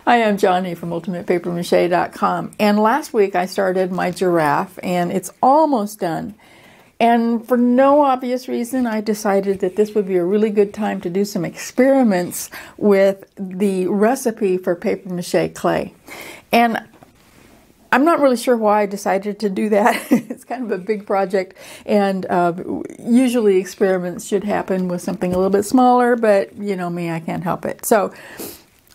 Hi, I'm Johnny from UltimatePaperMache.com, and last week I started my giraffe and it's almost done. And for no obvious reason, I decided that this would be a really good time to do some experiments with the recipe for paper mache clay. And I'm not really sure why I decided to do that. It's kind of a big project, and usually experiments should happen with something a little bit smaller, but you know me, I can't help it. So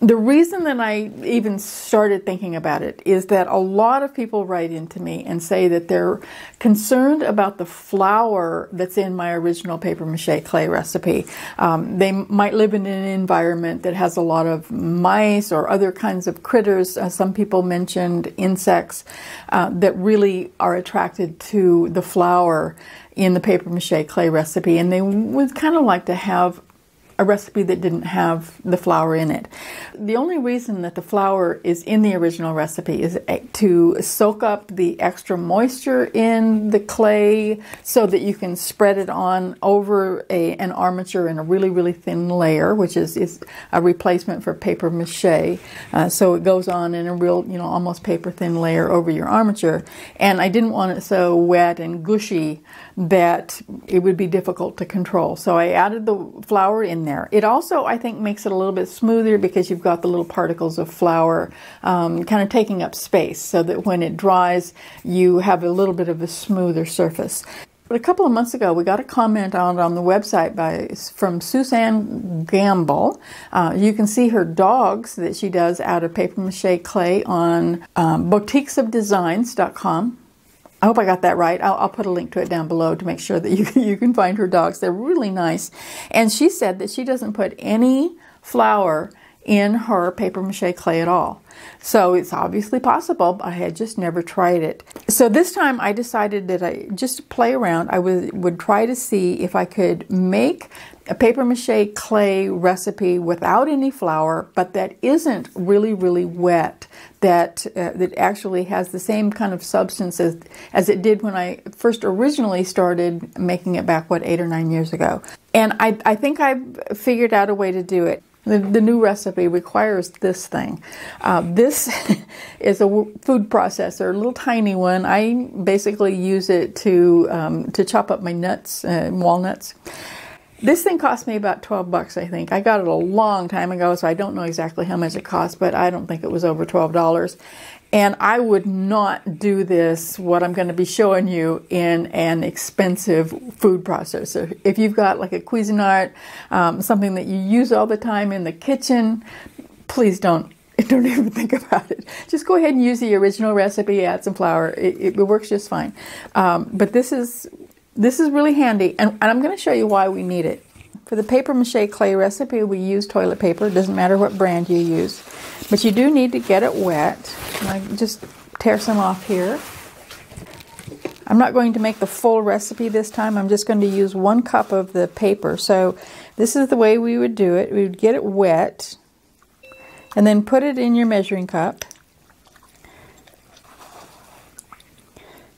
the reason that I even started thinking about it is that a lot of people write into me and say that they're concerned about the flour that's in my original paper mache clay recipe. They might live in an environment that has a lot of mice or other kinds of critters. Some people mentioned insects that really are attracted to the flour in the paper mache clay recipe, and they would kind of like to have a recipe that didn't have the flour in it. The only reason that the flour is in the original recipe is to soak up the extra moisture in the clay so that you can spread it on over an armature in a really, really thin layer, which is a replacement for paper mache. So it goes on in a real, almost paper thin layer over your armature. And I didn't want it so wet and gushy that it would be difficult to control. So I added the flour in there. It also, I think, makes it a little bit smoother because you've got the little particles of flour kind of taking up space so that when it dries, you have a little bit of a smoother surface. But a couple of months ago, we got a comment on the website from Suzan Gamble. You can see her dogs that she does out of paper mache clay on boutiquesofdesigns.com. I hope I got that right. I'll put a link to it down below to make sure that you can find her dogs. They're really nice. And she said that she doesn't put any flour in her paper mache clay at all. So it's obviously possible, but I had just never tried it. So this time I decided that just to play around, I would try to see if I could make a paper mache clay recipe without any flour, but that isn't really, really wet, that actually has the same kind of substance as it did when I first originally started making it back, 8 or 9 years ago. And I think I've figured out a way to do it. The new recipe requires this thing. This is a food processor, a little tiny one. I basically use it to chop up my nuts, walnuts. This thing cost me about 12 bucks, I think. I got it a long time ago, so I don't know exactly how much it cost, but I don't think it was over $12. And I would not do this, what I'm going to be showing you, in an expensive food processor. If you've got like a Cuisinart, something that you use all the time in the kitchen, please don't even think about it. Just go ahead and use the original recipe, add some flour. It works just fine. But this is really handy, and I'm going to show you why we need it. For the paper mache clay recipe, we use toilet paper. It doesn't matter what brand you use. But you do need to get it wet. I just tear some off here. I'm not going to make the full recipe this time. I'm just going to use 1 cup of the paper. So this is the way we would do it. We would get it wet and then put it in your measuring cup.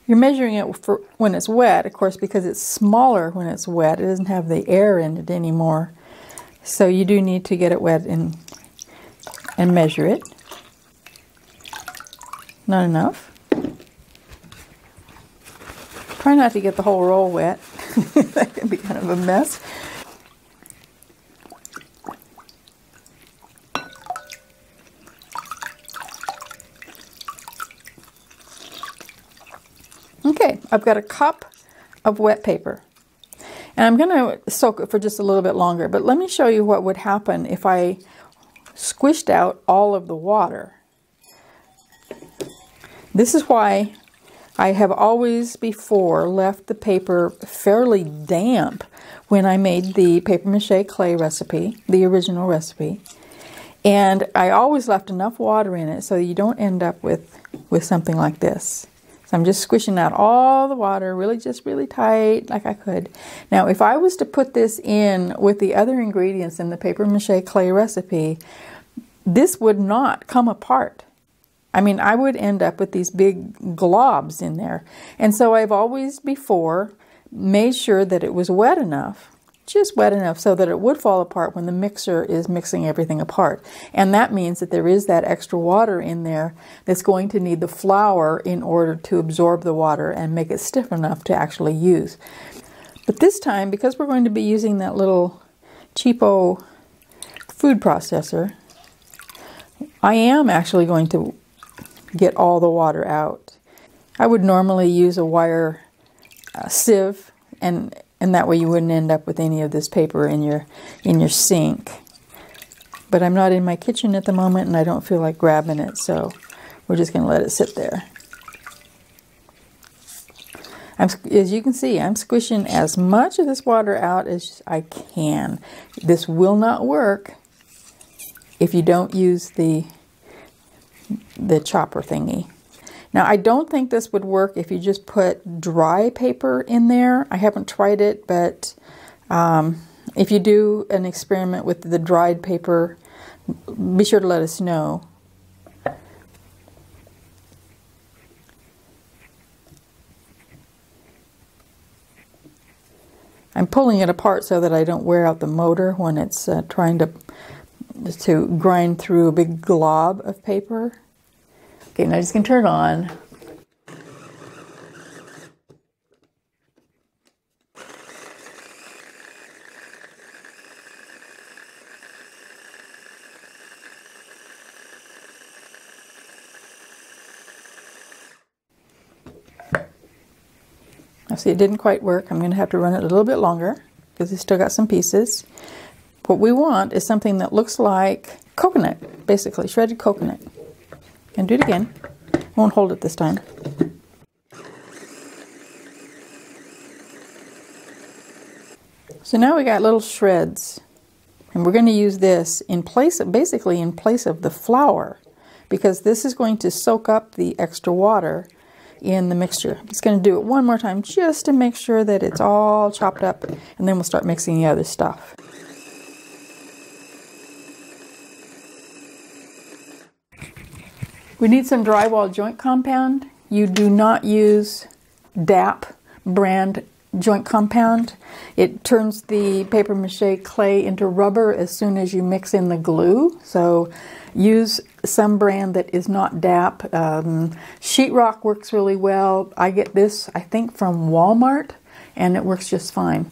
You're measuring it for when it's wet, of course, because it's smaller when it's wet. It doesn't have the air in it anymore. So you do need to get it wet and measure it. Not enough. Try not to get the whole roll wet. That can be kind of a mess. Okay, I've got a cup of wet paper. And I'm going to soak it for just a little bit longer, but let me show you what would happen if I squished out all of the water. This is why I have always before left the paper fairly damp when I made the paper mache clay recipe, the original recipe. And I always left enough water in it so you don't end up with something like this. So I'm just squishing out all the water, really tight like I could. Now, if I was to put this in with the other ingredients in the paper mache clay recipe, this would not come apart. I mean, I would end up with these big globs in there. And so I've always before made sure that it was wet enough just wet enough so that it would fall apart when the mixer is mixing everything apart. And that means that there is that extra water in there that's going to need the flour in order to absorb the water and make it stiff enough to actually use. But this time, because we're going to be using that little cheapo food processor, I am actually going to get all the water out. I would normally use a wire sieve, and that way you wouldn't end up with any of this paper in your sink. But I'm not in my kitchen at the moment and I don't feel like grabbing it, so we're just going to let it sit there. As you can see, I'm squishing as much of this water out as I can. This will not work if you don't use the chopper thingy. Now, I don't think this would work if you just put dry paper in there. I haven't tried it, but if you do an experiment with the dried paper, be sure to let us know. I'm pulling it apart so that I don't wear out the motor when it's trying to grind through a big glob of paper. Okay, now I'm just going to turn it on. Now see, it didn't quite work. I'm going to have to run it a little bit longer because it's still got some pieces. What we want is something that looks like coconut, basically, shredded coconut. And do it again. Won't hold it this time. So now we got little shreds, and we're going to use this in place of, basically in place of the flour, because this is going to soak up the extra water in the mixture. I'm just going to do it one more time just to make sure that it's all chopped up, and then we'll start mixing the other stuff. We need some drywall joint compound. You do not use DAP brand joint compound. It turns the paper mache clay into rubber as soon as you mix in the glue. So use some brand that is not DAP. Sheetrock works really well. I get this, I think, from Walmart, and it works just fine.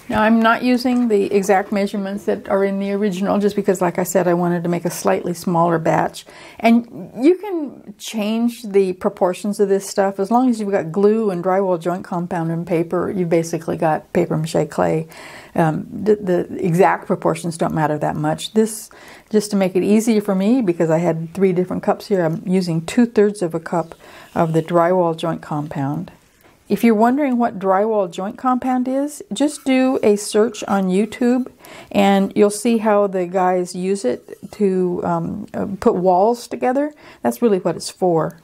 Now, I'm not using the exact measurements that are in the original just because, like I said, I wanted to make a slightly smaller batch. And you can change the proportions of this stuff. As long as you've got glue and drywall joint compound and paper, you've basically got paper mache clay. The exact proportions don't matter that much. This, just to make it easier for me, because I had 3 different cups here, I'm using 2/3 of a cup of the drywall joint compound. If you're wondering what drywall joint compound is, just do a search on YouTube and you'll see how the guys use it to put walls together. That's really what it's for.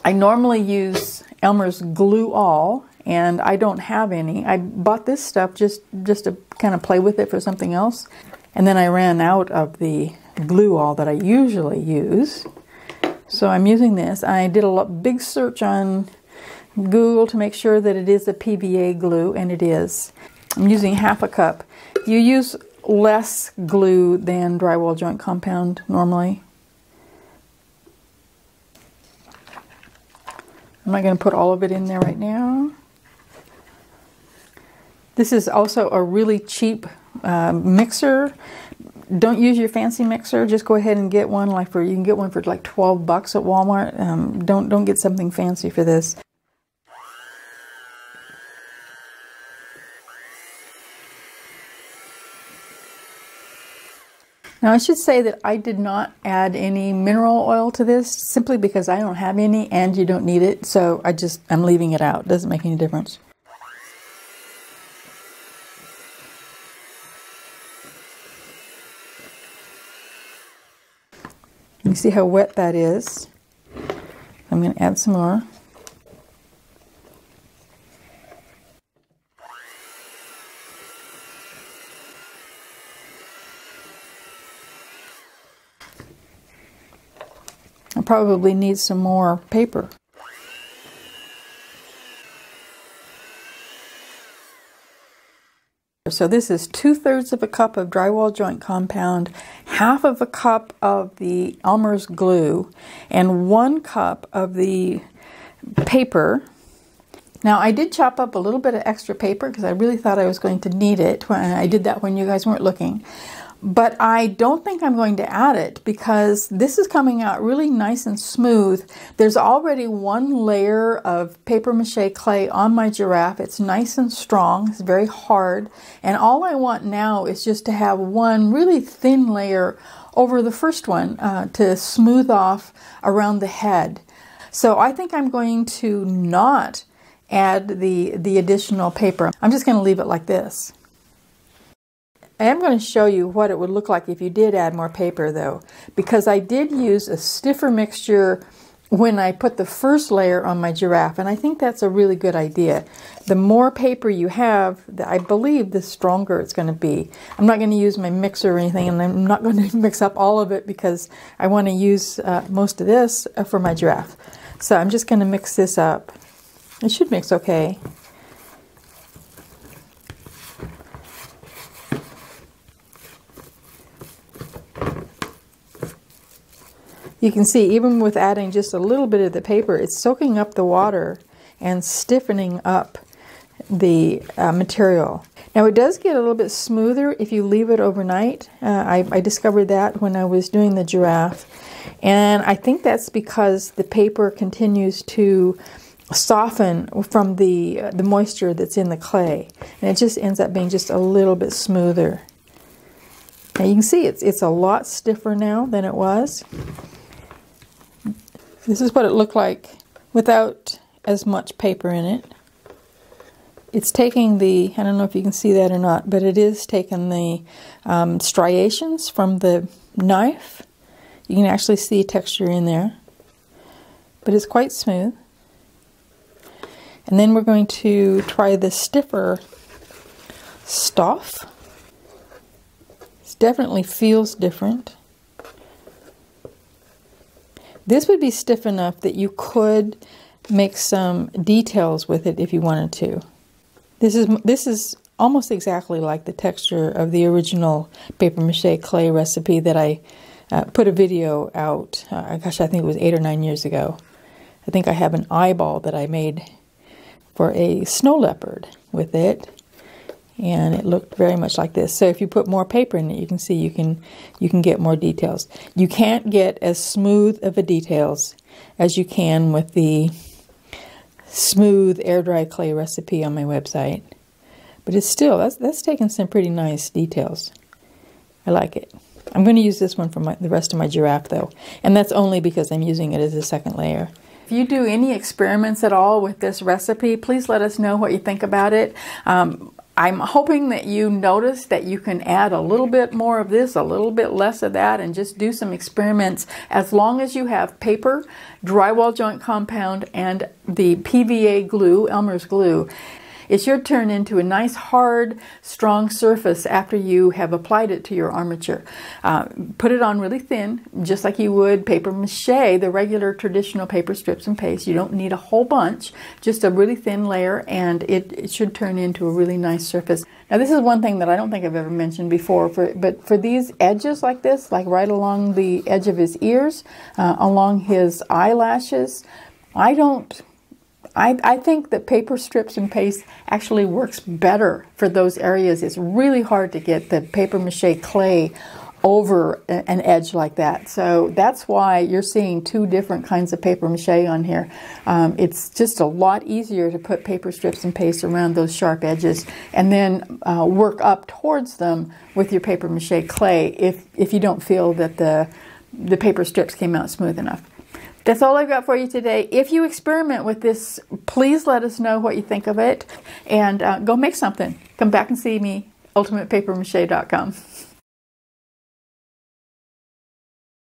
I normally use Elmer's Glue All, and I don't have any. I bought this stuff just to kind of play with it for something else. And then I ran out of the Glue All that I usually use. So I'm using this. I did a big search on Google to make sure that it is a PVA glue, and it is. I'm using 1/2 cup. You use less glue than drywall joint compound normally. I'm not going to put all of it in there right now. This is also a really cheap mixer. Don't use your fancy mixer. Just go ahead and get one. You can get one for like $12 at Walmart. Don't get something fancy for this. Now, I should say that I did not add any mineral oil to this simply because I don't have any and you don't need it. So I'm leaving it out. It doesn't make any difference. You see how wet that is? I'm going to add some more. I probably need some more paper. So this is 2/3 of a cup of drywall joint compound, 1/2 of a cup of the Elmer's glue, and 1 cup of the paper. Now I did chop up a little bit of extra paper because I really thought I was going to need it. I did that when you guys weren't looking. But I don't think I'm going to add it because this is coming out really nice and smooth. There's already 1 layer of paper mache clay on my giraffe. It's nice and strong. It's very hard. And all I want now is just to have 1 really thin layer over the first one to smooth off around the head. So I think I'm going to not add the additional paper. I'm just going to leave it like this. I am going to show you what it would look like if you did add more paper though, because I did use a stiffer mixture when I put the first layer on my giraffe, and I think that's a really good idea. The more paper you have, I believe the stronger it's going to be. I'm not going to use my mixer or anything, and I'm not going to mix up all of it because I want to use most of this for my giraffe. So I'm just going to mix this up. It should mix okay. You can see even with adding just a little bit of the paper, it's soaking up the water and stiffening up the material. Now it does get a little bit smoother if you leave it overnight. I discovered that when I was doing the giraffe, and I think that's because the paper continues to soften from the moisture that's in the clay, and it just ends up being just a little bit smoother. Now you can see it's a lot stiffer now than it was. This is what it looked like without as much paper in it. It's taking the, I don't know if you can see that or not, but it is taking the striations from the knife. You can actually see texture in there, but it's quite smooth. And then we're going to try the stiffer stuff. It definitely feels different. This would be stiff enough that you could make some details with it if you wanted to. This is almost exactly like the texture of the original paper mache clay recipe that I put a video out. Gosh, I think it was 8 or 9 years ago. I think I have an eyeball that I made for a snow leopard with it, and it looked very much like this. So if you put more paper in it, you can see you can get more details. You can't get as smooth of a details as you can with the smooth air dry clay recipe on my website, but it's still that's taking some pretty nice details. I like it. I'm going to use this one for the rest of my giraffe though, and that's only because I'm using it as a second layer. If you do any experiments at all with this recipe, please let us know what you think about it. I'm hoping that you notice that you can add a little bit more of this, a little bit less of that, and just do some experiments as long as you have paper, drywall joint compound, and the PVA glue, Elmer's glue. It should turn into a nice, hard, strong surface after you have applied it to your armature. Put it on really thin, just like you would paper mache, the regular traditional paper strips and paste. You don't need a whole bunch, just a really thin layer, and it should turn into a really nice surface. Now this is one thing that I don't think I've ever mentioned before, but for these edges like this, like right along the edge of his ears, along his eyelashes, I think that paper strips and paste actually works better for those areas. It's really hard to get the paper mache clay over an edge like that. So that's why you're seeing 2 different kinds of paper mache on here. It's just a lot easier to put paper strips and paste around those sharp edges and then work up towards them with your paper mache clay if you don't feel that the paper strips came out smooth enough. That's all I've got for you today. If you experiment with this, please let us know what you think of it, and go make something. Come back and see me, ultimatepapermache.com.